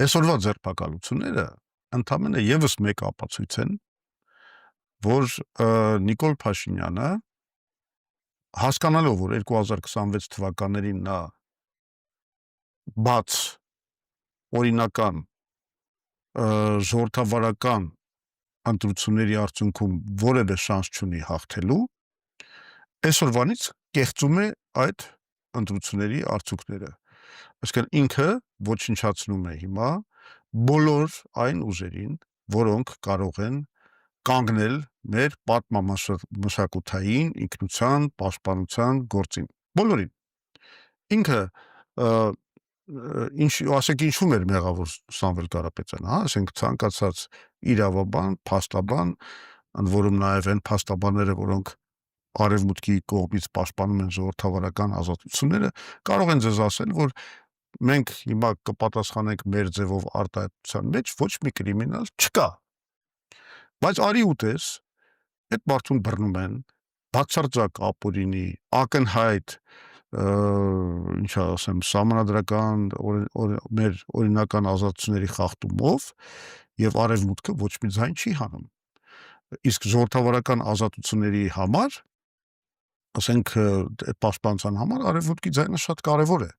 Այսօրվա ձերբակալությունները ընդամենը եւս մեկ ապացույց են, որ Նիկոլ Փաշինյանը հասկանալով, որ 2026 թվականներին նա բաց օրինական ժողովրդավարական ընտրությունների արդյունքում որևէ շանս չունի հաղթելու, այսօրվանից կեղծում է այդ ընտրությունների արդյունքները։ Այսինքն ինքը ոչնչացնում է հիմա բոլոր այն ուժերին, որոնք կարող են կանգնել մեր պատմամշակութային ինքնության, պաշտպանության գործին։ Բոլորին։ Ինքը ասենք ինչու մեր մեղավոր Սամվել Կարապետյանը, հա, ասենք ցանկացած իրավաբան, փաստաբան, ընդ որում նաև այն փաստաբանները, որոնք արևմուտքի կողմից պաշտպանում են ժողովրդավարական ազատությունները, կարող են ձեզ ասել, որ մենք հիմա կպատասխանենք մեր ձևով արտահայտության մեջ, ոչ մի կրիմինալ չկա։ Բայց արի ուտես, այդ մարդուն բռնում են, բացարձակ ապօրինի, ակնհայտ, ինչ ասեմ, սահմանադրական մեր օրինական ազատությունների խախտումով եւ արևմուտքը ոչ մի ձայն չի հանում։ Իսկ ժողովրդավարական ազատությունների համար, ասենք, պաշտպանության համար արևմուտքի ձայնը շատ կարևոր է։